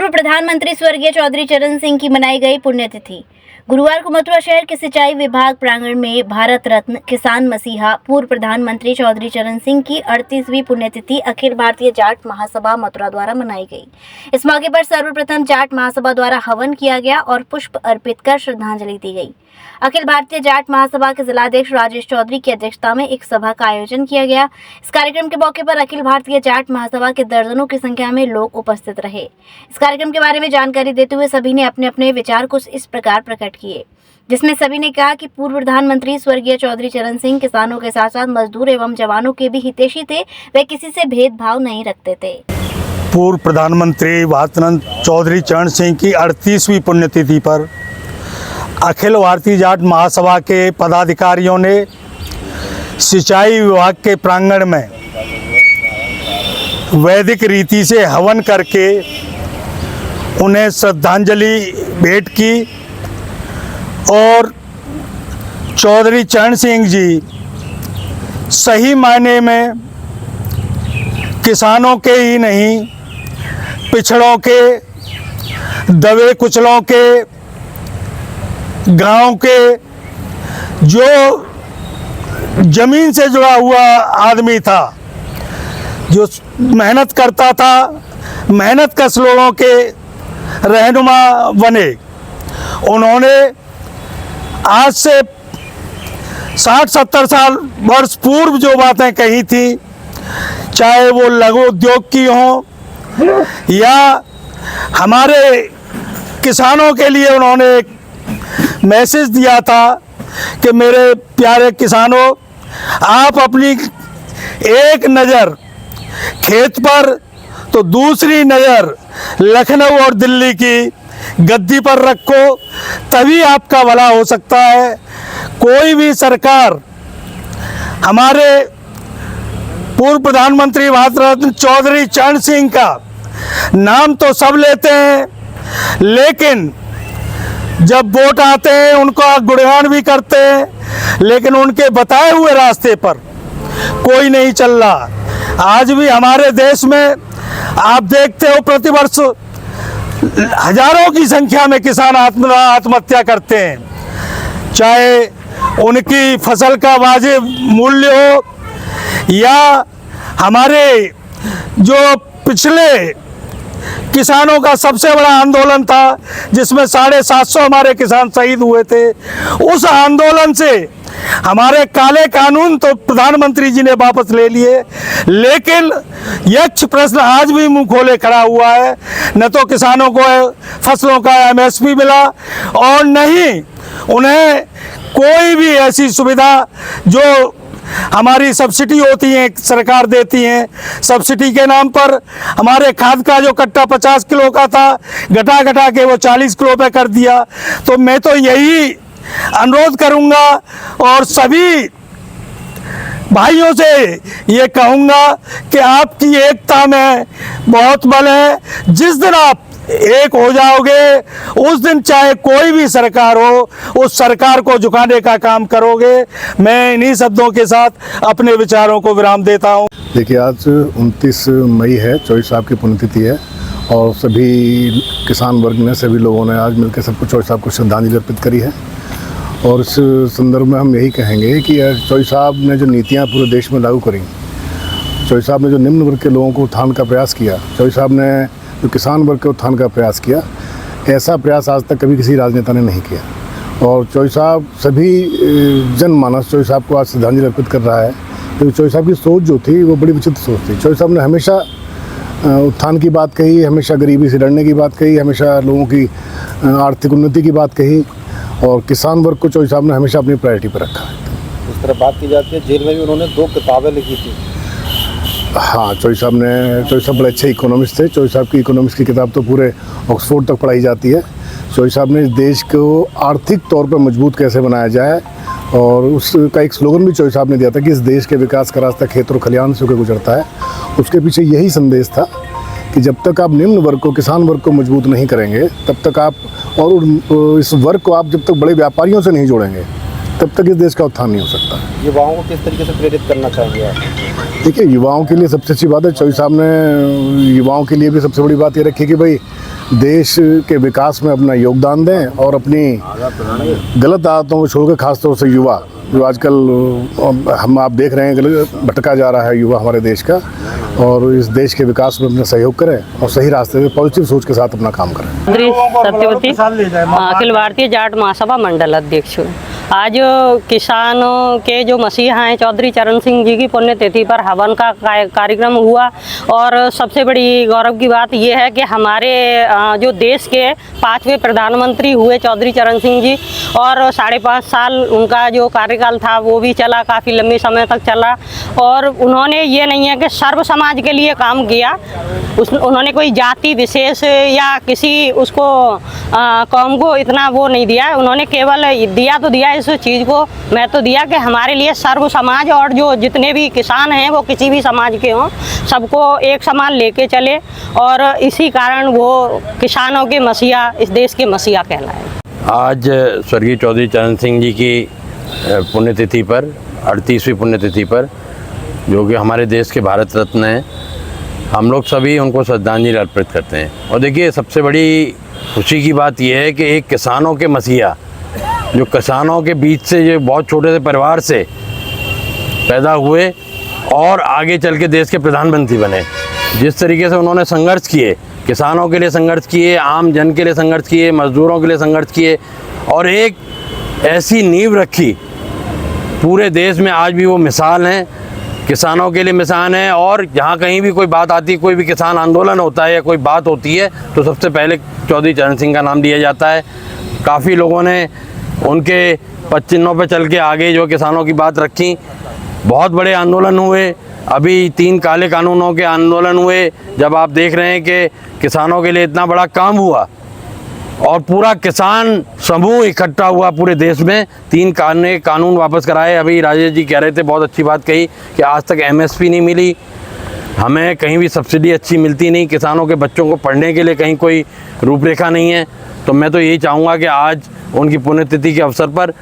पूर्व प्रधानमंत्री स्वर्गीय चौधरी चरण सिंह की मनाई गई पुण्यतिथि। गुरुवार को मथुरा शहर के सिंचाई विभाग प्रांगण में भारत रत्न किसान मसीहा पूर्व प्रधानमंत्री चौधरी चरण सिंह की 38वीं पुण्यतिथि अखिल भारतीय जाट महासभा मथुरा द्वारा मनाई गई। इस मौके पर सर्वप्रथम जाट महासभा द्वारा हवन किया गया और पुष्प अर्पित कर श्रद्धांजलि दी गई। अखिल भारतीय जाट महासभा के जिलाध्यक्ष राजेश चौधरी की अध्यक्षता में एक सभा का आयोजन किया गया। इस कार्यक्रम के मौके पर अखिल भारतीय जाट महासभा के दर्जनों की संख्या में लोग उपस्थित रहे। इस कार्यक्रम के बारे में जानकारी देते हुए सभी ने अपने अपने विचार कुछ इस प्रकार प्रकट किए, जिसमें सभी ने कहा कि पूर्व प्रधानमंत्री स्वर्गीय चौधरी चरण सिंह किसानों के साथ साथ मजदूर एवं जवानों के भी हितैषी थे। वे किसी से भेदभाव नहीं रखते थे। पूर्व प्रधानमंत्री भारत रत्न चौधरी चरण सिंह की 38वीं पुण्यतिथि पर अखिल भारतीय जाट महासभा के पदाधिकारियों ने सिंचाई विभाग के प्रांगण में वैदिक रीति से हवन करके उन्हें श्रद्धांजलि भेंट की और चौधरी चरण सिंह जी सही मायने में किसानों के ही नहीं, पिछड़ों के, दबे कुचलों के, गांव के, जो जमीन से जुड़ा हुआ आदमी था, जो मेहनत करता था, मेहनत कश लोगों के रहनुमा बने। उन्होंने आज से 60-70 साल वर्ष पूर्व जो बातें कही थी, चाहे वो लघु उद्योग की हों या हमारे किसानों के लिए उन्होंने एक मैसेज दिया था कि मेरे प्यारे किसानों, आप अपनी एक नज़र खेत पर तो दूसरी नज़र लखनऊ और दिल्ली की गद्दी पर रखो, तभी आपका भला हो सकता है। कोई भी सरकार हमारे पूर्व प्रधानमंत्री भारत रत्न चौधरी चरण सिंह का नाम तो सब लेते हैं, लेकिन जब वोट आते हैं उनका गुणगान भी करते हैं, लेकिन उनके बताए हुए रास्ते पर कोई नहीं चल रहा। आज भी हमारे देश में आप देखते हो प्रतिवर्ष हजारों की संख्या में किसान आत्महत्या करते हैं, चाहे उनकी फसल का वाजिब मूल्य हो या हमारे जो पिछले किसानों का सबसे बड़ा आंदोलन था जिसमें 750 हमारे किसान शहीद हुए थे, उस आंदोलन से हमारे काले कानून तो प्रधानमंत्री जी ने वापस ले लिए, लेकिन यक्ष प्रश्न आज भी मुंह खोले खड़ा हुआ है। न तो किसानों को फसलों का MSP मिला और न ही उन्हें कोई भी ऐसी सुविधा जो हमारी सब्सिडी होती है सरकार देती है, सब्सिडी के नाम पर हमारे खाद का जो कट्टा 50 किलो का था घटा के वो 40 किलो पे कर दिया। तो मैं तो यही अनुरोध करूंगा और सभी भाइयों से ये कहूंगा कि आपकी एकता में बहुत बल है। जिस दिन आप एक हो जाओगे उस दिन चाहे कोई भी सरकार हो, उस सरकार को झुकाने का काम करोगे। मैं इन्हीं शब्दों के साथ अपने विचारों को विराम देता हूं। देखिए, आज 29 मई है, चौधरी साहब की पुण्यतिथि है और सभी किसान वर्ग ने, सभी लोगों ने आज मिलकर सबको चौधरी साहब को श्रद्धांजलि अर्पित करी है। और इस संदर्भ में हम यही कहेंगे कि चौधरी साहब ने जो नीतियाँ पूरे देश में लागू करी, चौधरी साहब ने जो निम्न वर्ग के लोगों को उत्थान का प्रयास किया, चौधरी साहब ने जो किसान वर्ग के उत्थान का प्रयास किया, ऐसा प्रयास आज तक कभी किसी राजनेता ने नहीं किया। और चौधरी साहब सभी जनमानस चौधरी साहब को आज श्रद्धांजलि अर्पित कर रहा है, क्योंकि चौधरी साहब की सोच जो थी वो बड़ी विचित्र सोच थी। चौधरी साहब ने हमेशा उत्थान की बात कही, हमेशा गरीबी से लड़ने की बात कही, हमेशा लोगों की आर्थिक उन्नति की बात कही और किसान वर्ग को चौधरी साहब ने हमेशा अपनी प्रायोरिटी पर रखा है। इस तरह बात की जाती है, जेल में भी उन्होंने 2 किताबें लिखी थी। हाँ, चौधरी साहब बड़े अच्छे इकोनॉमिस्ट थे। चौधरी साहब की इकोनॉमिक्स की किताब तो पूरे ऑक्सफोर्ड तक पढ़ाई जाती है। चौधरी साहब ने देश को आर्थिक तौर पर मजबूत कैसे बनाया जाए और उसका एक स्लोगन भी चौधरी साहब ने दिया था कि इस देश के विकास का रास्ता खेत और खलिहान से होकर गुजरता है। उसके पीछे यही संदेश था कि जब तक आप निम्न वर्ग को, किसान वर्ग को मजबूत नहीं करेंगे, तब तक आप और इस वर्ग को आप जब तक बड़े व्यापारियों से नहीं जोड़ेंगे, तब तक इस देश का उत्थान नहीं हो सकता। युवाओं को किस तरीके से प्रेरित करना चाहेंगे आप? देखिए, युवाओं के लिए सबसे अच्छी बात है, चौधरी साहब ने युवाओं के लिए भी सबसे बड़ी बात ये रखी कि भाई देश के विकास में अपना योगदान दें और अपनी गलत आदतों को छोड़कर, खासतौर से युवा जो आजकल आप देख रहे हैं भटका जा रहा है युवा हमारे देश का, और इस देश के विकास में अपना सहयोग करें और सही रास्ते से पॉजिटिव सोच के साथ अपना काम करें। सत्यवती, अखिल भारतीय जाट महासभा मंडल अध्यक्ष। आज किसानों के जो मसीहा हैं चौधरी चरण सिंह जी की पुण्यतिथि पर हवन का कार्यक्रम हुआ, और सबसे बड़ी गौरव की बात यह है कि हमारे जो देश के 5वें प्रधानमंत्री हुए चौधरी चरण सिंह जी, और 5.5 साल उनका जो कार्यकाल था वो भी चला, काफ़ी लंबे समय तक चला, और उन्होंने ये नहीं है कि सर्व समाज के लिए काम किया। उन्होंने कोई जाति विशेष या किसी उसको कौम को इतना वो नहीं दिया, उन्होंने केवल दिया तो दिया इस चीज़ को महत्व दिया कि हमारे लिए सर्व समाज और जो जितने भी किसान हैं वो किसी भी समाज के हों, सबको एक समान लेके चले, और इसी कारण वो किसानों के मसीहा, इस देश के मसीहा कहलाए। आज स्वर्गीय चौधरी चरण सिंह जी की पुण्यतिथि पर, 38वीं पुण्यतिथि पर, जो कि हमारे देश के भारत रत्न हैं, हम लोग सभी उनको श्रद्धांजलि अर्पित करते हैं। और देखिए, सबसे बड़ी खुशी की बात यह है कि एक किसानों के मसीहा, जो किसानों के बीच से, जो बहुत छोटे से परिवार से पैदा हुए और आगे चल के देश के प्रधानमंत्री बने, जिस तरीके से उन्होंने संघर्ष किए, किसानों के लिए संघर्ष किए, आम जन के लिए संघर्ष किए, मजदूरों के लिए संघर्ष किए, और एक ऐसी नींव रखी पूरे देश में, आज भी वो मिसाल हैं, किसानों के लिए मिसाल हैं। और जहाँ कहीं भी कोई बात आती है, कोई भी किसान आंदोलन होता है या कोई बात होती है, तो सबसे पहले चौधरी चरण सिंह का नाम लिया जाता है। काफ़ी लोगों ने उनके पद चिन्हों पर चल के आगे जो किसानों की बात रखी, बहुत बड़े आंदोलन हुए। अभी 3 काले कानूनों के आंदोलन हुए, जब आप देख रहे हैं कि किसानों के लिए इतना बड़ा काम हुआ और पूरा किसान समूह इकट्ठा हुआ पूरे देश में, 3 कानून वापस कराए। अभी राजेश जी कह रहे थे, बहुत अच्छी बात कही कि आज तक MSP नहीं मिली, हमें कहीं भी सब्सिडी अच्छी मिलती नहीं, किसानों के बच्चों को पढ़ने के लिए कहीं कोई रूपरेखा नहीं है। तो मैं तो यही चाहूँगा कि आज उनकी पुण्यतिथि के अवसर पर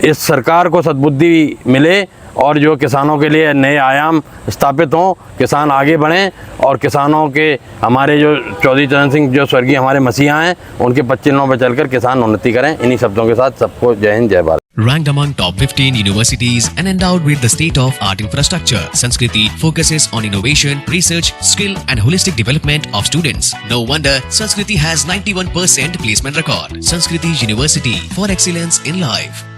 इस सरकार को सद्बुद्धि मिले और जो किसानों के लिए नए आयाम स्थापित हों, किसान आगे बढ़ें, और किसानों के, हमारे जो चौधरी चरण सिंह जो स्वर्गीय हमारे मसीहा हैं, उनके पद चिन्हों पर चलकर किसान उन्नति करें। इन्हीं शब्दों के साथ सबको जय हिंद, जय Bharat. Ranked among top 15 universities and endowed with the state-of-art infrastructure, Sanskriti focuses on innovation, research, skill and holistic development of students. No wonder Sanskriti has 91% placement record. Sanskriti University for excellence in life.